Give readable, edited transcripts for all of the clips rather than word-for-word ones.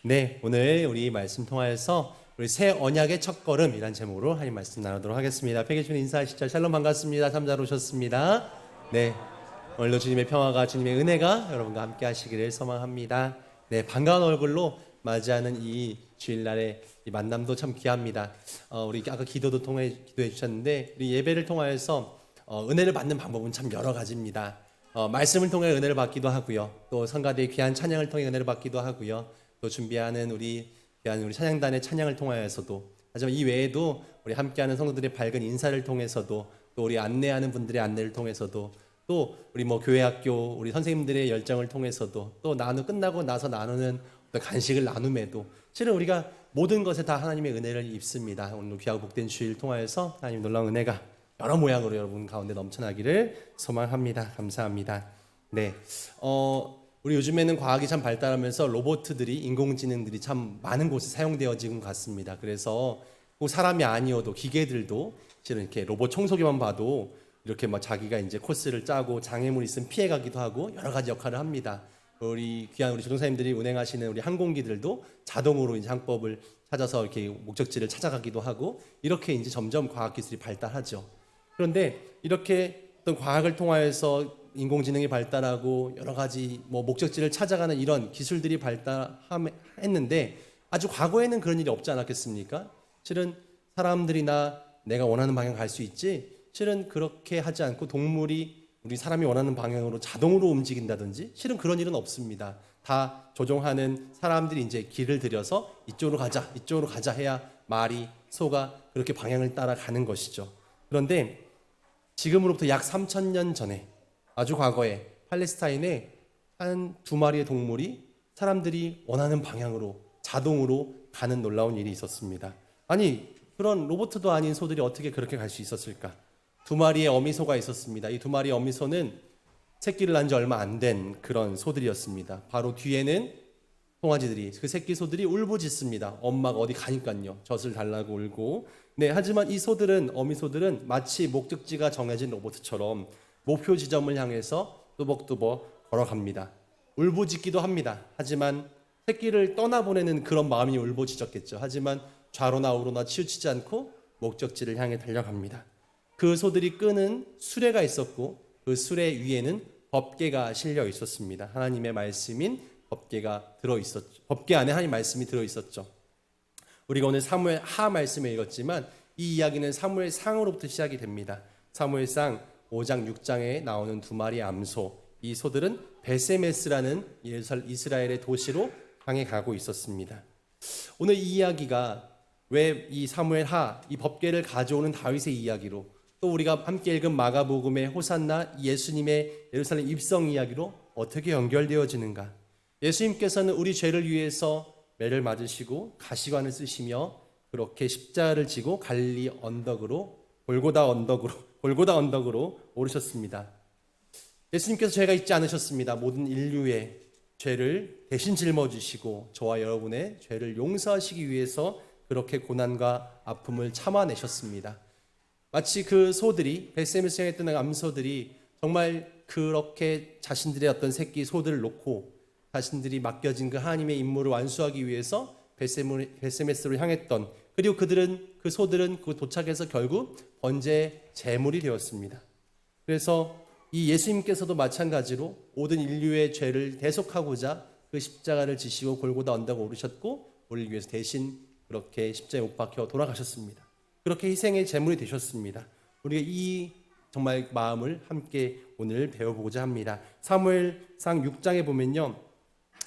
네, 오늘 우리 말씀 통하여서 우리 새 언약의 첫걸음이란 제목으로 하나님 말씀 나누도록 하겠습니다. 폐계 주님 인사하시죠. 샬롬 반갑습니다. 참 잘 오셨습니다. 네, 오늘도 주님의 평화가 주님의 은혜가 여러분과 함께 하시기를 소망합니다. 네, 반가운 얼굴로 맞이하는 이 주일날의 이 만남도 참 귀합니다. 우리 아까 기도도 기도해 주셨는데 우리 예배를 통하여서 은혜를 받는 방법은 참 여러 가지입니다. 말씀을 통해 은혜를 받기도 하고요. 또 성가대의 귀한 찬양을 통해 은혜를 받기도 하고요. 또 준비하는 우리 귀한 우리 찬양단의 찬양을 통하여서도, 하지만 이 외에도 우리 함께하는 성도들의 밝은 인사를 통해서도, 또 우리 안내하는 분들의 안내를 통해서도, 또 우리 교회 학교 우리 선생님들의 열정을 통해서도, 또 끝나고 나서 나누는 어떤 간식을 나눔에도 실은 우리가 모든 것에 다 하나님의 은혜를 입습니다. 오늘 귀하고 복된 주일 통하여서 하나님 놀라운 은혜가 여러 모양으로 여러분 가운데 넘쳐나기를 소망합니다. 감사합니다. 네, 우리 요즘에는 과학이 참 발달하면서 로봇들이, 인공지능들이 참 많은 곳에 사용되어지고 같습니다. 그래서 꼭 사람이 아니어도 기계들도 실은 이렇게 로봇 청소기만 봐도 이렇게 자기가 이제 코스를 짜고 장애물이 있으면 피해가기도 하고 여러 가지 역할을 합니다. 우리 귀한 우리 조종사님들이 운행하시는 우리 항공기들도 자동으로 이제 항법을 찾아서 이렇게 목적지를 찾아가기도 하고, 이렇게 이제 점점 과학 기술이 발달하죠. 그런데 이렇게 어떤 과학을 통하여서 인공지능이 발달하고 여러 가지 목적지를 찾아가는 이런 기술들이 발달했는데, 아주 과거에는 그런 일이 없지 않았겠습니까? 실은 사람들이나 내가 원하는 방향 갈 수 있지, 실은 그렇게 하지 않고 동물이 우리 사람이 원하는 방향으로 자동으로 움직인다든지 실은 그런 일은 없습니다. 다 조종하는 사람들이 이제 길을 들여서 이쪽으로 가자 해야 말이, 소가 그렇게 방향을 따라가는 것이죠. 그런데 지금으로부터 약 3,000년 전에, 아주 과거에 팔레스타인에 한 2마리의 동물이 사람들이 원하는 방향으로 자동으로 가는 놀라운 일이 있었습니다. 아니, 그런 로봇도 아닌 소들이 어떻게 그렇게 갈 수 있었을까? 2마리의 어미소가 있었습니다. 이 2마리의 어미소는 새끼를 낳은 지 얼마 안 된 그런 소들이었습니다. 바로 뒤에는 송아지들이, 그 새끼 소들이 울부짖습니다. 엄마가 어디 가니까요. 젖을 달라고 울고. 네, 하지만 이 소들은, 어미소들은 마치 목적지가 정해진 로봇처럼 목표 지점을 향해서 뚜벅뚜벅 걸어갑니다. 울부짖기도 합니다. 하지만 새끼를 떠나보내는 그런 마음이 울부짖었겠죠. 하지만 좌로나 우로나 치우치지 않고 목적지를 향해 달려갑니다. 그 소들이 끄는 수레가 있었고, 그 수레 위에는 법궤가 실려 있었습니다. 하나님의 말씀인 법궤가 들어있었죠. 법궤 안에 하나님 말씀이 들어있었죠. 우리가 오늘 사무엘 하 말씀을 읽었지만 이 이야기는 사무엘 상으로부터 시작이 됩니다. 사무엘상 5장 6장에 나오는 2마리의 암소, 이 소들은 베세메스라는 이스라엘의 도시로 향해 가고 있었습니다. 오늘 이 이야기가 왜 이 사무엘 하, 이 법궤를 가져오는 다윗의 이야기로, 또 우리가 함께 읽은 마가복음의 호산나, 예수님의 예루살렘 입성 이야기로 어떻게 연결되어지는가? 예수님께서는 우리 죄를 위해서 매를 맞으시고 가시관을 쓰시며 그렇게 십자가를 지고 갈릴리 언덕으로, 골고다 언덕으로 오르셨습니다. 예수님께서 죄가 있지 않으셨습니다. 모든 인류의 죄를 대신 짊어지시고 저와 여러분의 죄를 용서하시기 위해서 그렇게 고난과 아픔을 참아내셨습니다. 마치 그 소들이, 베세메스에 있던 암소들이 정말 그렇게 자신들의 어떤 새끼 소들을 놓고 자신들이 맡겨진 그 하나님의 임무를 완수하기 위해서 베세메스로 향했던, 그리고 그 소들은 그 도착해서 결국 번제 제물이 되었습니다. 그래서 이 예수님께서도 마찬가지로 모든 인류의 죄를 대속하고자 그 십자가를 지시고 골고다 언덕에 오르셨고, 우리를 위해서 대신 그렇게 십자가에 못 박혀 돌아가셨습니다. 그렇게 희생의 제물이 되셨습니다. 우리가 이 정말 마음을 함께 오늘 배워보고자 합니다. 사무엘상 6장에 보면요,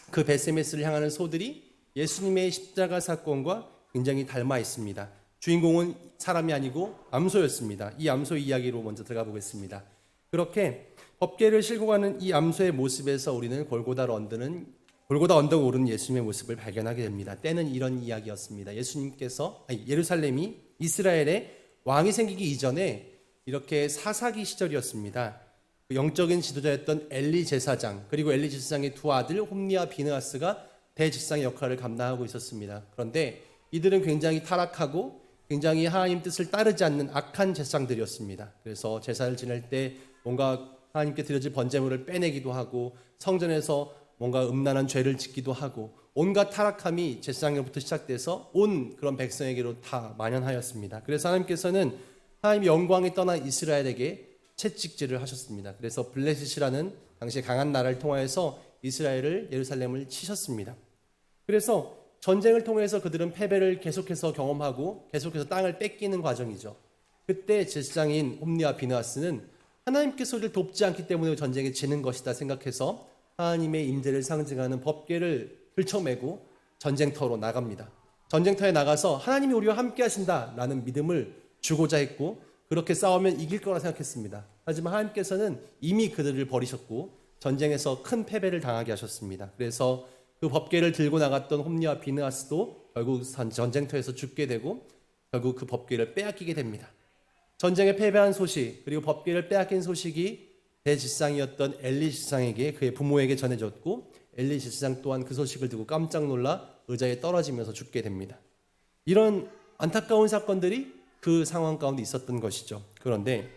그 베세메스를 향하는 소들이 예수님의 십자가 사건과 굉장히 닮아 있습니다. 주인공은 사람이 아니고 암소였습니다. 이 암소 이야기로 먼저 들어가 보겠습니다. 그렇게 법궤를 싣고 가는 이 암소의 모습에서 우리는 골고다 언덕 오르는 예수님의 모습을 발견하게 됩니다. 때는 이런 이야기였습니다. 예루살렘이 이스라엘의 왕이 생기기 이전에 이렇게 사사기 시절이었습니다. 영적인 지도자였던 엘리 제사장, 그리고 엘리 제사장의 2 아들 홈리와 비느하스가 대제사장의 역할을 감당하고 있었습니다. 그런데 이들은 굉장히 타락하고 굉장히 하나님 뜻을 따르지 않는 악한 제사장들이었습니다. 그래서 제사를 지낼 때 뭔가 하나님께 드려질 번제물을 빼내기도 하고, 성전에서 뭔가 음란한 죄를 짓기도 하고, 온갖 타락함이 제사장으로부터 시작돼서 온 그런 백성에게로 다 만연하였습니다. 그래서 하나님께서는 하나님의 영광이 떠난 이스라엘에게 채찍질을 하셨습니다. 그래서 블레셋이라는 당시 강한 나라를 통하여서 이스라엘을 예루살렘을 치셨습니다. 그래서 전쟁을 통해서 그들은 패배를 계속해서 경험하고 계속해서 땅을 뺏기는 과정이죠. 그때 제사장인 홈리와 비느하스는 하나님께서 우리를 돕지 않기 때문에 전쟁에 지는 것이다 생각해서 하나님의 임재를 상징하는 법궤를 들쳐매고 전쟁터로 나갑니다. 전쟁터에 나가서 하나님이 우리와 함께 하신다라는 믿음을 주고자 했고 그렇게 싸우면 이길 거라 생각했습니다. 하지만 하나님께서는 이미 그들을 버리셨고 전쟁에서 큰 패배를 당하게 하셨습니다. 그래서 그 법궤를 들고 나갔던 홈리와 비느하스도 결국 전쟁터에서 죽게 되고 결국 그 법궤를 빼앗기게 됩니다. 전쟁에 패배한 소식 그리고 법궤를 빼앗긴 소식이 대제사장이었던 엘리 제사장에게 그의 부모에게 전해졌고 엘리 제사장 또한 그 소식을 듣고 깜짝 놀라 의자에 떨어지면서 죽게 됩니다. 이런 안타까운 사건들이 그 상황 가운데 있었던 것이죠. 그런데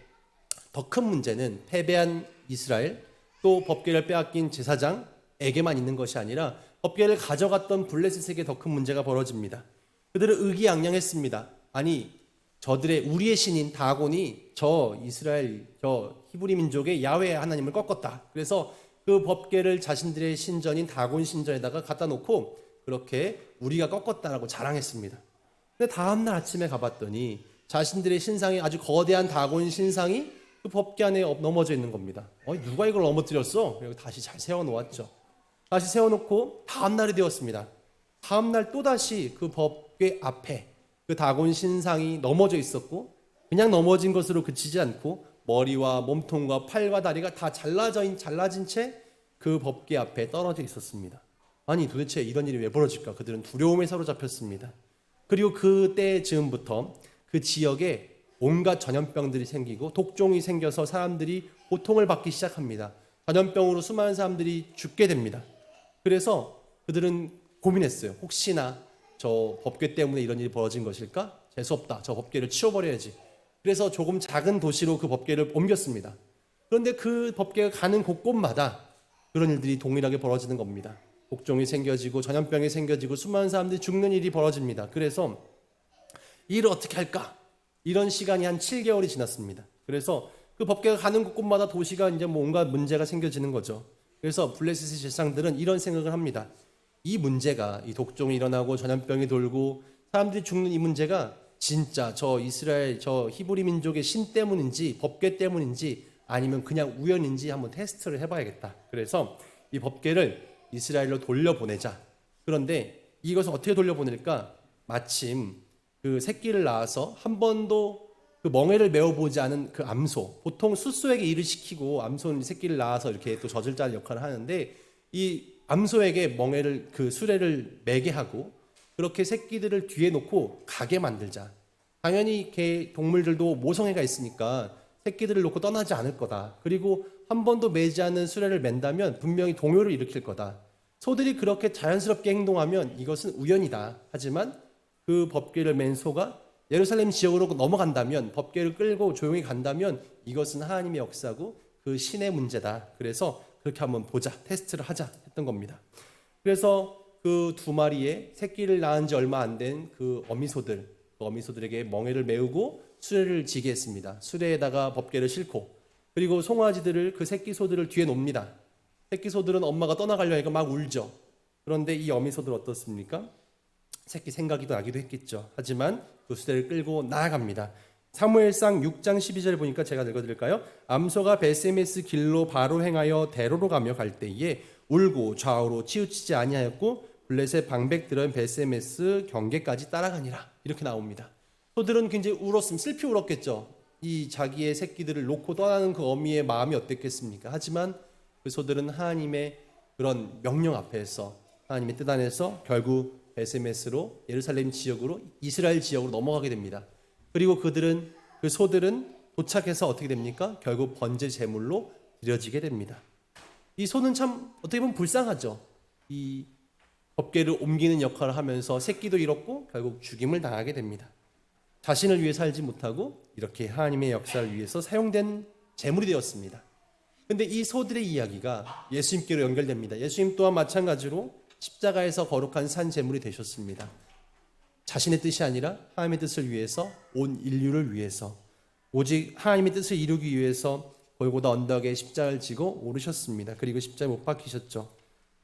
더 큰 문제는 패배한 이스라엘 또 법궤를 빼앗긴 제사장에게만 있는 것이 아니라 법궤를 가져갔던 블레셋에게 더 큰 문제가 벌어집니다. 그들은 의기양양했습니다. 아니 우리의 신인 다곤이 저 이스라엘 저 히브리 민족의 야훼 하나님을 꺾었다. 그래서 그 법궤를 자신들의 신전인 다곤 신전에다가 갖다 놓고 그렇게 우리가 꺾었다라고 자랑했습니다. 근데 다음날 아침에 가봤더니 자신들의 신상이 아주 거대한 다곤 신상이 그 법궤 안에 넘어져 있는 겁니다. 누가 이걸 넘어뜨렸어? 그리고 다시 잘 세워놓았죠. 다시 세워놓고 다음날이 되었습니다. 다음날 또다시 그 법궤 앞에 그 다곤 신상이 넘어져 있었고 그냥 넘어진 것으로 그치지 않고 머리와 몸통과 팔과 다리가 다 잘라진 채 그 법궤 앞에 떨어져 있었습니다. 아니 도대체 이런 일이 왜 벌어질까? 그들은 두려움에 사로잡혔습니다. 그리고 그때 즈음부터 그 지역에 온갖 전염병들이 생기고 독종이 생겨서 사람들이 고통을 받기 시작합니다. 전염병으로 수많은 사람들이 죽게 됩니다. 그래서 그들은 고민했어요. 혹시나 저 법궤 때문에 이런 일이 벌어진 것일까? 재수없다. 저 법궤를 치워버려야지. 그래서 조금 작은 도시로 그 법궤를 옮겼습니다. 그런데 그 법궤가 가는 곳곳마다 그런 일들이 동일하게 벌어지는 겁니다. 독종이 생겨지고 전염병이 생겨지고 수많은 사람들이 죽는 일이 벌어집니다. 그래서 이 일을 어떻게 할까? 이런 시간이 한 7개월이 지났습니다. 그래서 그 법궤가 가는 곳곳마다 도시가 이제 온갖 문제가 생겨지는 거죠. 그래서 블레셋의 제사장들은 이런 생각을 합니다. 이 문제가 이 독종이 일어나고 전염병이 돌고 사람들이 죽는 이 문제가 진짜 저 이스라엘 저 히브리 민족의 신 때문인지 법궤 때문인지 아니면 그냥 우연인지 한번 테스트를 해봐야겠다. 그래서 이 법궤를 이스라엘로 돌려보내자. 그런데 이것을 어떻게 돌려보낼까? 마침 그 새끼를 낳아서 한 번도 그 멍에를 메어보지 않은 그 암소, 보통 숫소에게 일을 시키고 암소는 새끼를 낳아서 이렇게 또 젖을자는 역할을 하는데 이 암소에게 멍에를 그 수레를 매게 하고 그렇게 새끼들을 뒤에 놓고 가게 만들자. 당연히 동물들도 모성애가 있으니까 새끼들을 놓고 떠나지 않을 거다. 그리고 한 번도 매지 않은 수레를 맨다면 분명히 동요를 일으킬 거다. 소들이 그렇게 자연스럽게 행동하면 이것은 우연이다. 하지만 그 법궤를 맨 소가 예루살렘 지역으로 넘어간다면 법궤를 끌고 조용히 간다면 이것은 하나님의 역사고 그 신의 문제다. 그래서 그렇게 한번 보자. 테스트를 하자 했던 겁니다. 그래서 그 두 마리의 새끼를 낳은 지 얼마 안 된 그 어미소들에게 멍에를 메우고 수레를 지게 했습니다. 수레에다가 법궤를 싣고 그리고 송아지들을 그 새끼 소들을 뒤에 놓습니다. 새끼 소들은 엄마가 떠나가려니까 막 울죠. 그런데 이 어미소들 어떻습니까? 새끼 생각이 나기도 했겠죠. 하지만 그 수레를 끌고 나아갑니다. 사무엘상 6장 12절 보니까 제가 읽어드릴까요? 암소가 베세메스 길로 바로 행하여 대로로 가며 갈 때에 울고 좌우로 치우치지 아니하였고 블레셋 방백들은 베세메스 경계까지 따라가니라. 이렇게 나옵니다. 소들은 굉장히 슬피 울었겠죠. 이 자기의 새끼들을 놓고 떠나는 그 어미의 마음이 어땠겠습니까? 하지만 그 소들은 하나님의 그런 명령 앞에서 하나님의 뜻 안에서 결국 베세메스로 예루살렘 지역으로 이스라엘 지역으로 넘어가게 됩니다. 그리고 그 소들은 도착해서 어떻게 됩니까? 결국 번제 제물로 드려지게 됩니다. 이 소는 참 어떻게 보면 불쌍하죠. 이 법궤를 옮기는 역할을 하면서 새끼도 잃었고 결국 죽임을 당하게 됩니다. 자신을 위해 살지 못하고 이렇게 하나님의 역사를 위해서 사용된 제물이 되었습니다. 그런데 이 소들의 이야기가 예수님께로 연결됩니다. 예수님 또한 마찬가지로 십자가에서 거룩한 산 제물이 되셨습니다. 자신의 뜻이 아니라 하나님의 뜻을 위해서, 온 인류를 위해서, 오직 하나님의 뜻을 이루기 위해서 골고다 언덕에 십자가를 지고 오르셨습니다. 그리고 십자가에 못 박히셨죠.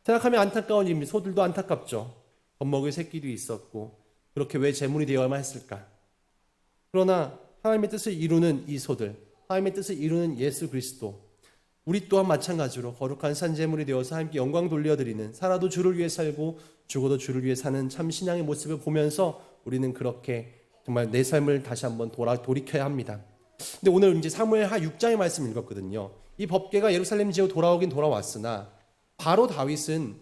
생각하면 안타까운 일입니다. 소들도 안타깝죠. 젖먹을 새끼도 있었고 그렇게 왜 제물이 되어야만 했을까? 그러나 하나님의 뜻을 이루는 이 소들, 하나님의 뜻을 이루는 예수 그리스도, 우리 또한 마찬가지로 거룩한 산 제물이 되어서 하나님께 영광 돌려드리는, 살아도 주를 위해 살고 죽어도 주를 위해 사는 참 신앙의 모습을 보면서 우리는 그렇게 정말 내 삶을 다시 한번 돌이켜야 합니다. 근데 오늘 이제 사무엘하 6장의 말씀을 읽었거든요. 이 법궤가 예루살렘 지역으로 돌아오긴 돌아왔으나 바로 다윗은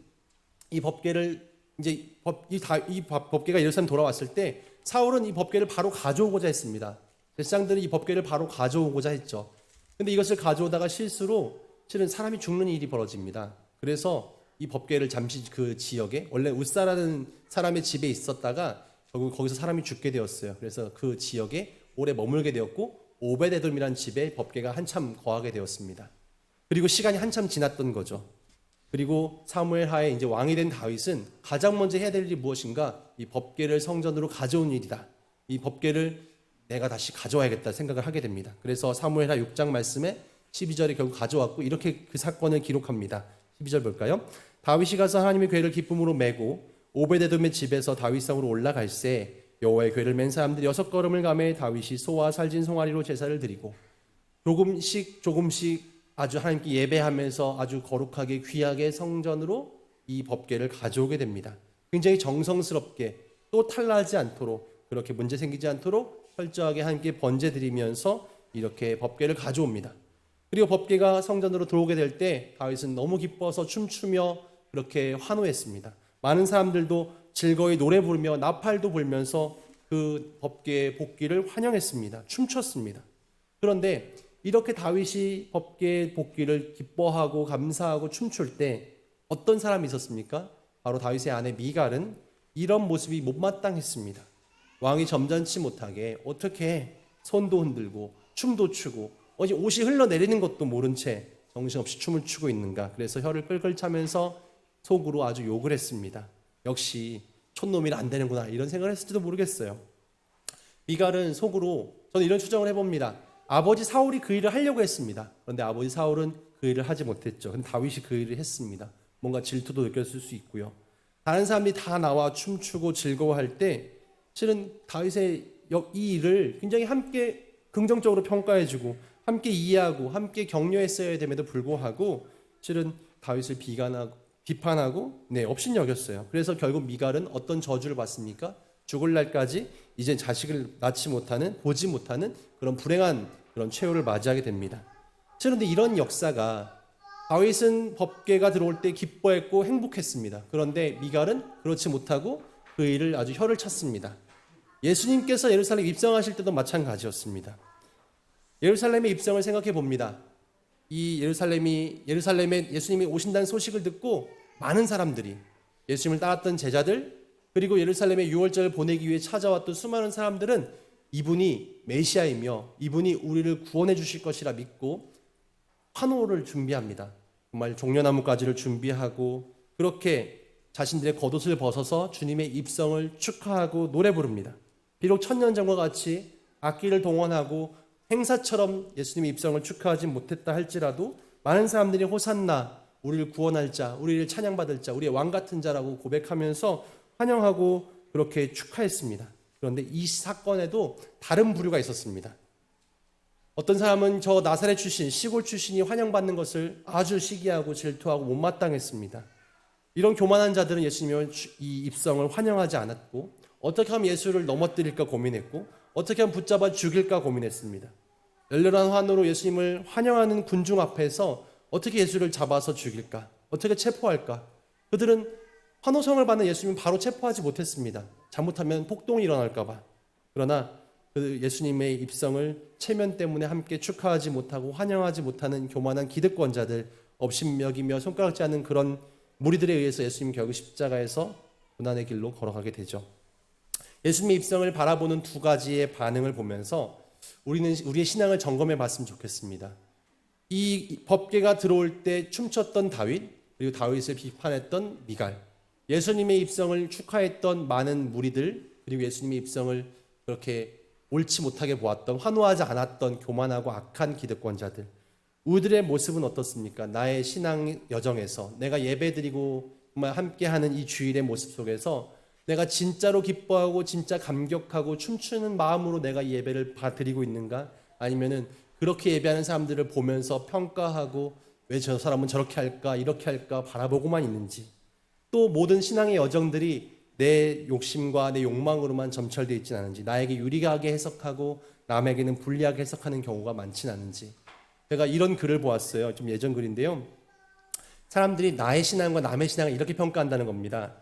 이 법궤를 이제 이 법궤가 예루살렘 돌아왔을 때 사울은 이 법궤를 바로 가져오고자 했습니다. 제사장들은 이 법궤를 바로 가져오고자 했죠. 근데 이것을 가져오다가 실수로 실은 사람이 죽는 일이 벌어집니다. 그래서 이 법궤를 잠시 그 지역에 원래 웃사라는 사람의 집에 있었다가 결국 거기서 사람이 죽게 되었어요. 그래서 그 지역에 오래 머물게 되었고 오베데돔이라는 집에 법궤가 한참 거하게 되었습니다. 그리고 시간이 한참 지났던 거죠. 그리고 사무엘 하에 이제 왕이 된 다윗은 가장 먼저 해야 될 일이 무엇인가? 이 법궤를 성전으로 가져온 일이다. 이 법궤를 내가 다시 가져와야겠다 생각을 하게 됩니다. 그래서 사무엘하 6장 말씀에 12절에 결국 가져왔고 이렇게 그 사건을 기록합니다. 12절 볼까요? 다윗이 가서 하나님의 궤를 기쁨으로 메고 오베데돔의 집에서 다윗성으로 올라갈새 여호와의 궤를 맨 사람들이 6걸음을 가매 다윗이 소와 살진 송아리로 제사를 드리고 조금씩 아주 하나님께 예배하면서 아주 거룩하게 귀하게 성전으로 이 법궤를 가져오게 됩니다. 굉장히 정성스럽게 또 탈나지 않도록 그렇게 문제 생기지 않도록 철저하게 하나님께 번제 드리면서 이렇게 법궤를 가져옵니다. 그리고 법궤가 성전으로 들어오게 될 때 다윗은 너무 기뻐서 춤추며 그렇게 환호했습니다. 많은 사람들도 즐거이 노래 부르며 나팔도 불면서 그 법궤의 복귀를 환영했습니다. 춤췄습니다. 그런데 이렇게 다윗이 법궤의 복귀를 기뻐하고 감사하고 춤출 때 어떤 사람이 있었습니까? 바로 다윗의 아내 미갈은 이런 모습이 못마땅했습니다. 왕이 점잖지 못하게 어떻게 손도 흔들고 춤도 추고 옷이 흘러내리는 것도 모른 채 정신없이 춤을 추고 있는가. 그래서 혀를 끌끌 차면서 속으로 아주 욕을 했습니다. 역시 촌놈이라 안 되는구나 이런 생각을 했을지도 모르겠어요. 미갈은 속으로 저는 이런 추정을 해봅니다. 아버지 사울이 그 일을 하려고 했습니다. 그런데 아버지 사울은 그 일을 하지 못했죠. 근데 다윗이 그 일을 했습니다. 뭔가 질투도 느꼈을 수 있고요. 다른 사람들이 다 나와 춤추고 즐거워할 때 실은 다윗의 이 일을 굉장히 함께 긍정적으로 평가해주고 함께 이해하고 함께 격려했어야 됨에도 불구하고 실은 다윗을 비판하고 업신여겼어요. 그래서 결국 미갈은 어떤 저주를 받습니까? 죽을 날까지 이제 자식을 낳지 못하는 보지 못하는 그런 불행한 그런 최후를 맞이하게 됩니다. 그런데 이런 역사가 다윗은 법궤가 들어올 때 기뻐했고 행복했습니다. 그런데 미갈은 그렇지 못하고 그 일을 아주 혀를 찼습니다. 예수님께서 예루살렘 입성하실 때도 마찬가지였습니다. 예루살렘의 입성을 생각해 봅니다. 이 예루살렘에 예수님이 오신다는 소식을 듣고 많은 사람들이 예수님을 따랐던 제자들 그리고 예루살렘의 유월절을 보내기 위해 찾아왔던 수많은 사람들은 이분이 메시아이며 이분이 우리를 구원해 주실 것이라 믿고 환호를 준비합니다. 정말 종려나무가지를 준비하고 그렇게 자신들의 겉옷을 벗어서 주님의 입성을 축하하고 노래 부릅니다. 비록 천년전과 같이 악기를 동원하고 행사처럼 예수님의 입성을 축하하지 못했다 할지라도 많은 사람들이 호산나 우리를 구원할 자, 우리를 찬양받을 자, 우리의 왕 같은 자라고 고백하면서 환영하고 그렇게 축하했습니다. 그런데 이 사건에도 다른 부류가 있었습니다. 어떤 사람은 저 나사렛 출신, 시골 출신이 환영받는 것을 아주 시기하고 질투하고 못마땅했습니다. 이런 교만한 자들은 예수님의 이 입성을 환영하지 않았고 어떻게 하면 예수를 넘어뜨릴까 고민했고 어떻게 하면 붙잡아 죽일까 고민했습니다. 열렬한 환호로 예수님을 환영하는 군중 앞에서 어떻게 예수를 잡아서 죽일까? 어떻게 체포할까? 그들은 환호성을 받는 예수님을 바로 체포하지 못했습니다. 잘못하면 폭동이 일어날까 봐. 그러나 그 예수님의 입성을 체면 때문에 함께 축하하지 못하고 환영하지 못하는 교만한 기득권자들, 업신여기며 손가락질 하는 그런 무리들에 의해서 예수님 결국 십자가에서 고난의 길로 걸어가게 되죠. 예수님의 입성을 바라보는 두 가지의 반응을 보면서 우리는 우리의 신앙을 점검해 봤으면 좋겠습니다. 이 법궤가 들어올 때 춤췄던 다윗, 그리고 다윗을 비판했던 미갈, 예수님의 입성을 축하했던 많은 무리들, 그리고 예수님의 입성을 그렇게 옳지 못하게 보았던, 환호하지 않았던 교만하고 악한 기득권자들, 우리들의 모습은 어떻습니까? 나의 신앙 여정에서 내가 예배드리고 정말 함께하는 이 주일의 모습 속에서 내가 진짜로 기뻐하고 진짜 감격하고 춤추는 마음으로 내가 이 예배를 드리고 있는가? 아니면은 그렇게 예배하는 사람들을 보면서 평가하고 왜 저 사람은 저렇게 할까 이렇게 할까 바라보고만 있는지, 또 모든 신앙의 여정들이 내 욕심과 내 욕망으로만 점철되어 있지는 않은지, 나에게 유리하게 해석하고 남에게는 불리하게 해석하는 경우가 많지는 않은지. 제가 이런 글을 보았어요. 좀 예전 글인데요. 사람들이 나의 신앙과 남의 신앙을 이렇게 평가한다는 겁니다.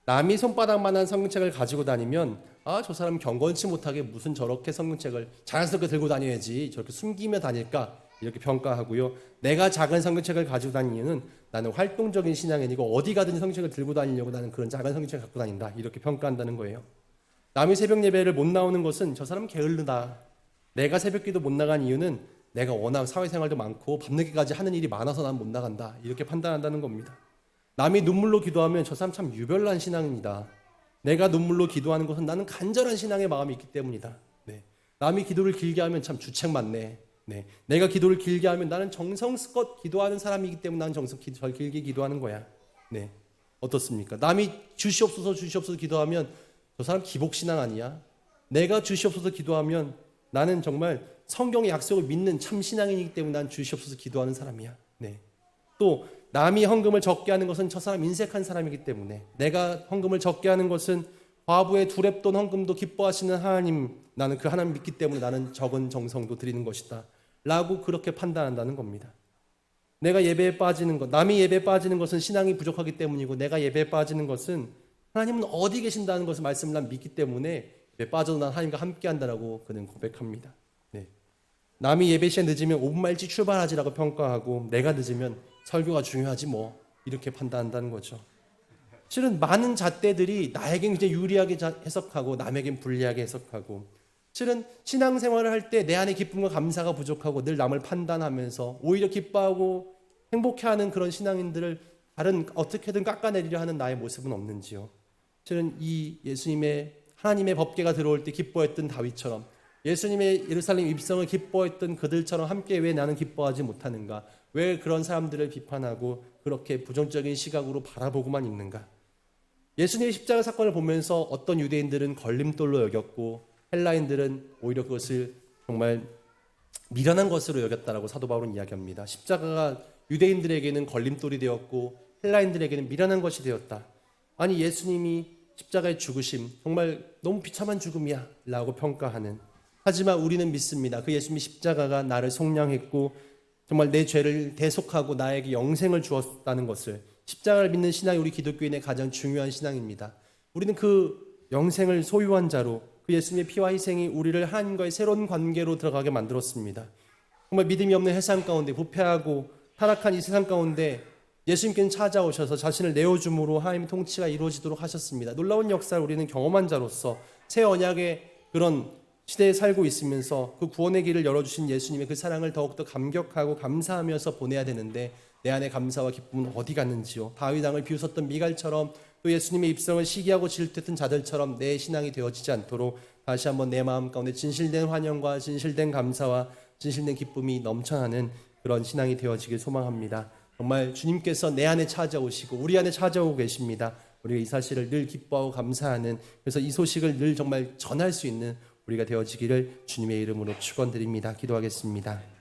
남이 손바닥만한 성경책을 가지고 다니면 저 사람 경건치 못하게 무슨 저렇게 성경책을 자연스럽게 들고 다녀야지 저렇게 숨기며 다닐까 이렇게 평가하고요. 내가 작은 성경책을 가지고 다니는 이유는 나는 활동적인 신앙인이고 어디 가든지 성경책을 들고 다니려고 나는 그런 작은 성경책을 갖고 다닌다 이렇게 평가한다는 거예요. 남이 새벽 예배를 못 나오는 것은 저 사람 게을르다. 내가 새벽기도 못 나간 이유는 내가 워낙 사회생활도 많고 밤늦게까지 하는 일이 많아서 난 못 나간다 이렇게 판단한다는 겁니다. 남이 눈물로 기도하면 저 사람 참 유별난 신앙입니다. 내가 눈물로 기도하는 것은 나는 간절한 신앙의 마음이 있기 때문이다. 네. 남이 기도를 길게 하면 참 주책 많네. 네. 내가 기도를 길게 하면 나는 정성스껏 기도하는 사람이기 때문에 나는 절 길게 기도하는 거야. 네. 어떻습니까? 남이 주시옵소서 주시옵소서 기도하면 저 사람 기복신앙 아니야? 내가 주시옵소서 기도하면 나는 정말 성경의 약속을 믿는 참 신앙인이기 때문에 난 주시옵소서 기도하는 사람이야. 네. 또 남이 헌금을 적게 하는 것은 저 사람 인색한 사람이기 때문에, 내가 헌금을 적게 하는 것은 과부의 두렙돈 헌금도 기뻐하시는 하나님, 나는 그 하나님 믿기 때문에 나는 적은 정성도 드리는 것이다 라고 그렇게 판단한다는 겁니다. 내가 예배에 빠지는 것, 남이 예배에 빠지는 것은 신앙이 부족하기 때문이고, 내가 예배에 빠지는 것은 하나님은 어디 계신다는 것을 말씀을 난 믿기 때문에 예배에 빠져도 난 하나님과 함께 한다라고 그는 고백합니다. 네. 남이 예배 시간 늦으면 5분만 일찍 출발하지라고 평가하고, 내가 늦으면 설교가 중요하지 뭐 이렇게 판단한다는 거죠. 실은 많은 잣대들이 나에겐 굉장히 유리하게 해석하고 남에겐 불리하게 해석하고, 실은 신앙생활을 할 때 내 안에 기쁨과 감사가 부족하고 늘 남을 판단하면서 오히려 기뻐하고 행복해하는 그런 신앙인들을 다른 어떻게든 깎아내리려 하는 나의 모습은 없는지요. 실은 이 예수님의 하나님의 법궤가 들어올 때 기뻐했던 다윗처럼, 예수님의 예루살렘 입성을 기뻐했던 그들처럼 함께 왜 나는 기뻐하지 못하는가? 왜 그런 사람들을 비판하고 그렇게 부정적인 시각으로 바라보고만 있는가? 예수님의 십자가 사건을 보면서 어떤 유대인들은 걸림돌로 여겼고 헬라인들은 오히려 그것을 정말 미련한 것으로 여겼다라고 사도 바울은 이야기합니다. 십자가가 유대인들에게는 걸림돌이 되었고 헬라인들에게는 미련한 것이 되었다. 아니, 예수님이 십자가의 죽으심 정말 너무 비참한 죽음이야 라고 평가하는, 하지만 우리는 믿습니다. 그 예수님의 십자가가 나를 속량했고 정말 내 죄를 대속하고 나에게 영생을 주었다는 것을, 십자가를 믿는 신앙이 우리 기독교인의 가장 중요한 신앙입니다. 우리는 그 영생을 소유한 자로, 그 예수님의 피와 희생이 우리를 하나님과의 새로운 관계로 들어가게 만들었습니다. 정말 믿음이 없는 세상 가운데, 부패하고 타락한 이 세상 가운데 예수님께는 찾아오셔서 자신을 내어줌으로 하나님의 통치가 이루어지도록 하셨습니다. 놀라운 역사를 우리는 경험한 자로서 새 언약의 그런 시대에 살고 있으면서 그 구원의 길을 열어주신 예수님의 그 사랑을 더욱더 감격하고 감사하면서 보내야 되는데, 내 안의 감사와 기쁨은 어디 갔는지요? 다윗 왕을 비웃었던 미갈처럼, 또 예수님의 입성을 시기하고 질투했던 자들처럼 내 신앙이 되어지지 않도록 다시 한번 내 마음 가운데 진실된 환영과 진실된 감사와 진실된 기쁨이 넘쳐나는 그런 신앙이 되어지길 소망합니다. 정말 주님께서 내 안에 찾아오시고 우리 안에 찾아오고 계십니다. 우리가 이 사실을 늘 기뻐하고 감사하는, 그래서 이 소식을 늘 정말 전할 수 있는 우리가 되어지기를 주님의 이름으로 축원드립니다. 기도하겠습니다.